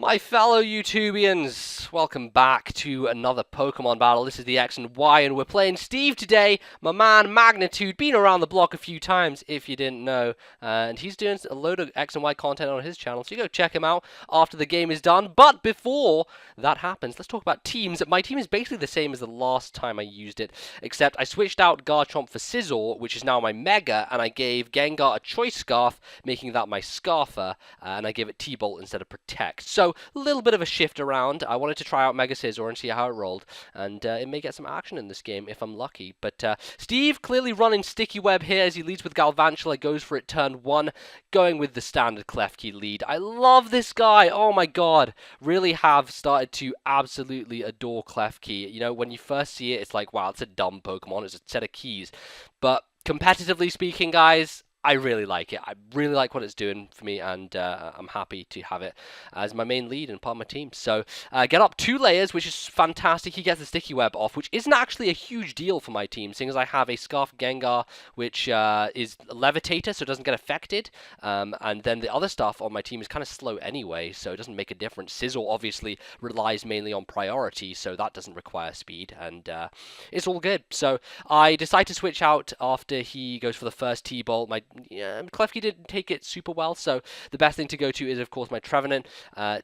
My fellow YouTubians, welcome back to another Pokemon battle. This is the X and Y, and we're playing Steve today. My man Magnitude, been around the block a few times, if you didn't know, and he's doing a load of X and Y content on his channel, so you go check him out after the game is done. But before that happens, let's talk about teams. My team is basically the same as the last time I used it, except I switched out Garchomp for Scizor, which is now my Mega, and I gave Gengar a Choice Scarf, making that my Scarfer, and I gave it T-Bolt instead of Protect. So, a little bit of a shift around. I wanted to try out Mega Scizor and see how it rolled, and it may get some action in this game if I'm lucky. But Steve clearly running Sticky Web here as he leads with Galvantula, goes for it turn 1, going with the standard Klefki lead. I love this guy. Oh my god. Really have started to absolutely adore Klefki. You know, when you first see it, it's like, wow, it's a dumb Pokemon. It's a set of keys. But competitively speaking, guys, I really like it. I really like what it's doing for me, and I'm happy to have it as my main lead and part of my team. So get up 2 layers, which is fantastic. He gets the Sticky Web off, which isn't actually a huge deal for my team, seeing as I have a Scarf Gengar, which is a Levitator, so it doesn't get affected. And then the other stuff on my team is kind of slow anyway, so it doesn't make a difference. Scizor obviously relies mainly on priority, so that doesn't require speed, and it's all good. So I decide to switch out after he goes for the first T-Bolt. Klefki didn't take it super well, so the best thing to go to is, of course, my Trevenant.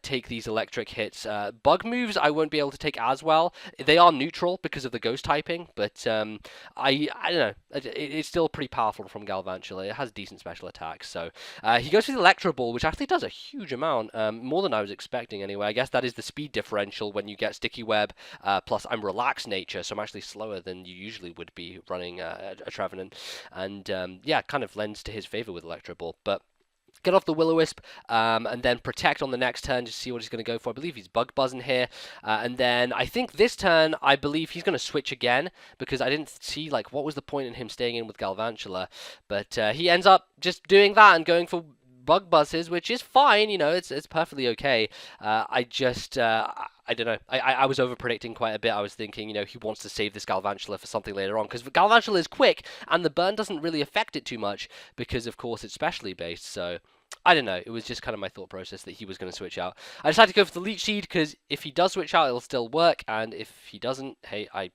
Take these electric hits. Bug moves I won't be able to take as well. They are neutral because of the ghost typing, but I don't know. It's still pretty powerful from Galvantula. It has decent special attacks, so he goes for the Electro Ball, which actually does a huge amount, more than I was expecting anyway. I guess that is the speed differential when you get Sticky Web, plus I'm Relaxed Nature, so I'm actually slower than you usually would be running a Trevenant, and yeah, kind of lends to his favor with Electro Ball. But get off the Will-O-Wisp, and then Protect on the next turn to see what he's going to go for. I believe he's Bug Buzzing here, and then I think this turn, I believe he's going to switch again, because I didn't see, like, what was the point in him staying in with Galvantula, but he ends up just doing that and going for Bug Buzzes, which is fine, you know, it's perfectly okay. I don't know. I was over predicting quite a bit. I was thinking, you know, he wants to save this Galvantula for something later on, because Galvantula is quick, and the burn doesn't really affect it too much, because, of course, it's specially based, so I don't know. It was just kind of my thought process that he was going to switch out. I decided to go for the Leech Seed, because if he does switch out, it'll still work, and if he doesn't, hey, I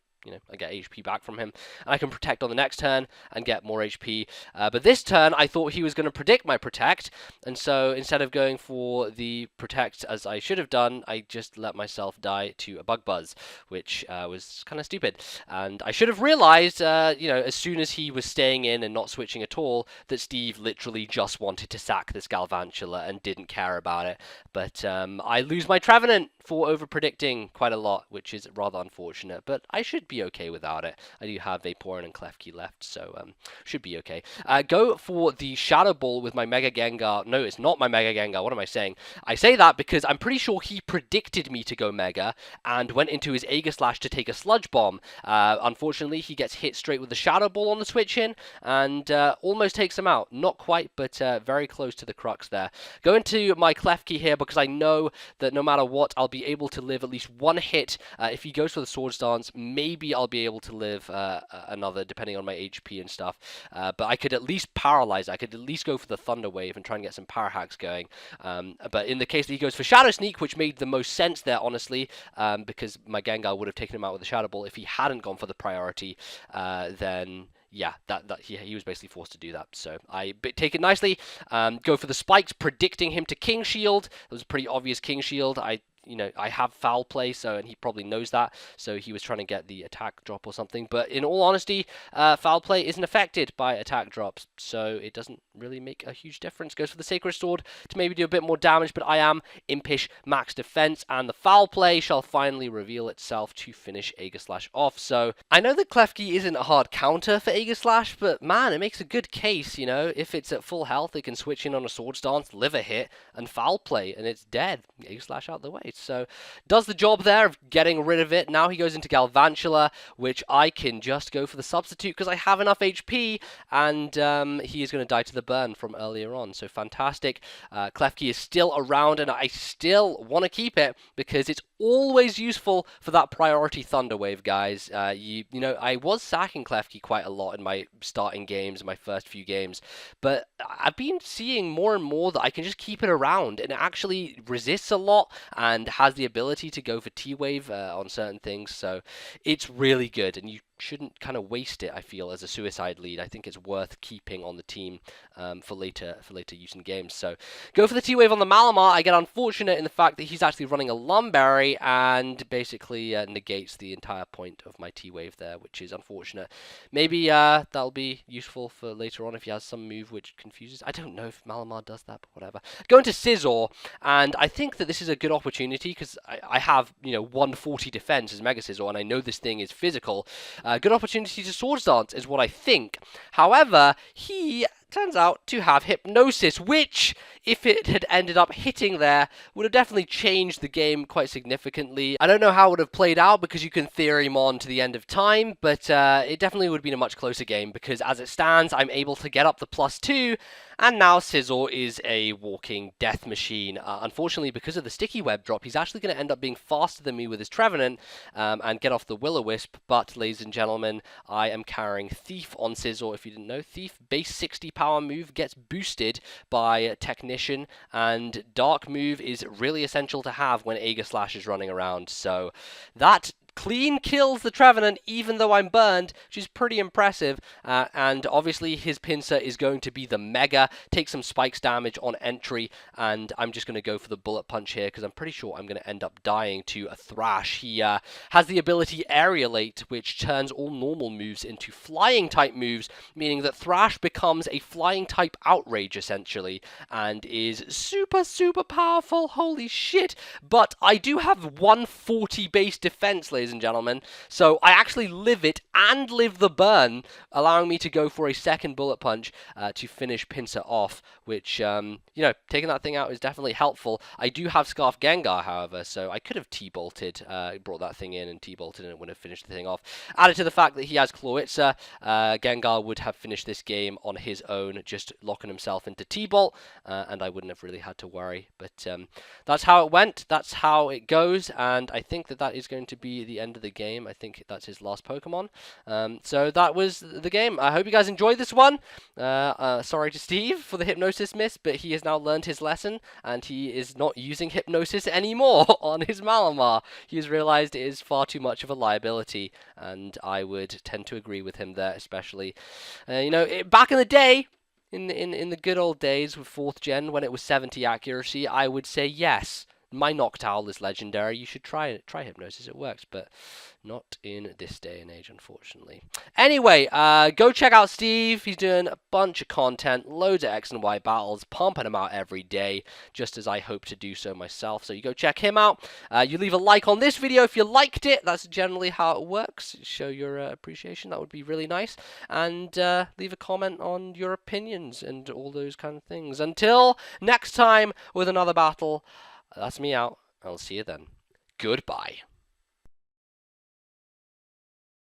get HP back from him, and I can Protect on the next turn and get more HP. But this turn, I thought he was going to predict my Protect, and so instead of going for the Protect as I should have done, I just let myself die to a Bug Buzz, which was kind of stupid. And I should have realized, as soon as he was staying in and not switching at all, that Steve literally just wanted to sack this Galvantula and didn't care about it. But I lose my Trevenant for over-predicting quite a lot, which is rather unfortunate, but I should be okay without it. I do have Vaporeon and Klefki left, so should be okay. Go for the Shadow Ball with my Mega Gengar. No, it's not my Mega Gengar. What am I saying? I say that because I'm pretty sure he predicted me to go Mega and went into his Aegislash to take a Sludge Bomb. Unfortunately, he gets hit straight with the Shadow Ball on the switch in and almost takes him out. Not quite, but very close to the crux there. Go into my Klefki here because I know that no matter what, I'll be able to live at least one hit. If he goes for the Swords Dance, maybe I'll be able to live another, depending on my HP and stuff. But I could at least paralyze. I could at least go for the Thunder Wave and try and get some power hacks going. But in the case that he goes for Shadow Sneak, which made the most sense there, honestly, because my Gengar would have taken him out with the Shadow Ball. If he hadn't gone for the priority, then yeah, he was basically forced to do that. So I take it nicely, go for the spikes, predicting him to King Shield. It was a pretty obvious King Shield. I have Foul Play, and he probably knows that, so he was trying to get the attack drop or something. But in all honesty, Foul Play isn't affected by attack drops, so it doesn't really make a huge difference. Goes for the Sacred Sword to maybe do a bit more damage, but I am Impish Max Defense, and the Foul Play shall finally reveal itself to finish Aegislash off. So I know that Klefki isn't a hard counter for Aegislash, but man, it makes a good case, you know. If it's at full health, it can switch in on a Swords Dance, live a hit, and Foul Play, and it's dead. Aegislash out the way. So does the job there of getting rid of it. Now he goes into Galvantula, which I can just go for the substitute because I have enough HP, and he is going to die to the burn from earlier on. So fantastic. Klefki is still around, and I still want to keep it because it's always useful for that priority thunder wave, guys. You know, I was sacking Klefki quite a lot in my starting games, my first few games, but I've been seeing more and more that I can just keep it around, and it actually resists a lot and has the ability to go for T-wave on certain things, so it's really good, and you shouldn't kind of waste it, I feel, as a suicide lead. I think it's worth keeping on the team for later use in games. So go for the T-Wave on the Malamar. I get unfortunate in the fact that he's actually running a Lumberry and basically negates the entire point of my T-Wave there, which is unfortunate. Maybe that'll be useful for later on if he has some move which confuses. I don't know if Malamar does that, but whatever. Go into Scizor, and I think that this is a good opportunity because I have, you know, 140 defense as Mega Scizor, and I know this thing is physical. Good opportunity to Swords Dance is what I think. However, he turns out to have Hypnosis, which, if it had ended up hitting there, would have definitely changed the game quite significantly. I don't know how it would have played out because you can theory him on to the end of time, but it definitely would have been a much closer game because as it stands, I'm able to get up the +2, and now Scizor is a walking death machine. Unfortunately, because of the sticky web drop, he's actually going to end up being faster than me with his Trevenant and get off the Will-O-Wisp, but ladies and gentlemen, I am carrying Thief on Scizor. If you didn't know, Thief, base 60 power move, gets boosted by Technician, and Dark move is really essential to have when Aegislash is running around, so that clean kills the Trevenant even though I'm burned, which is pretty impressive, and obviously his Pinsir is going to be the Mega, take some spikes damage on entry, and I'm just going to go for the Bullet Punch here because I'm pretty sure I'm going to end up dying to a Thrash. He has the ability Aerialate, which turns all normal moves into flying type moves, meaning that Thrash becomes a flying type Outrage essentially, and is super, super powerful, holy shit, but I do have 140 base defense, ladies and gentlemen, so I actually live it and live the burn, allowing me to go for a second Bullet Punch to finish Pinsir off, which, you know, taking that thing out is definitely helpful. I do have Scarf Gengar, however, so I could have T-bolted, brought that thing in and T-bolted and it would have finished the thing off. Added to the fact that he has Clawitzer, Gengar would have finished this game on his own, just locking himself into T-Bolt, and I wouldn't have really had to worry, but that's how it went, that's how it goes, and I think that that is going to be the end of the game. I think that's his last Pokemon. So that was the game. I hope you guys enjoyed this one. Sorry to Steve for the Hypnosis miss, but he has now learned his lesson, and he is not using Hypnosis anymore on his Malamar. He has realized it is far too much of a liability, and I would tend to agree with him there, especially. You know, back in the day, in the good old days with 4th gen, when it was 70 accuracy, I would say yes. My Noctowl is legendary. You should try Hypnosis. It works, but not in this day and age, unfortunately. Anyway, go check out Steve. He's doing a bunch of content, loads of X and Y battles, pumping them out every day, just as I hope to do so myself. So you go check him out. You leave a like on this video if you liked it. That's generally how it works. Show your appreciation. That would be really nice. And leave a comment on your opinions and all those kind of things. Until next time with another battle. That's me out. I'll see you then. Goodbye.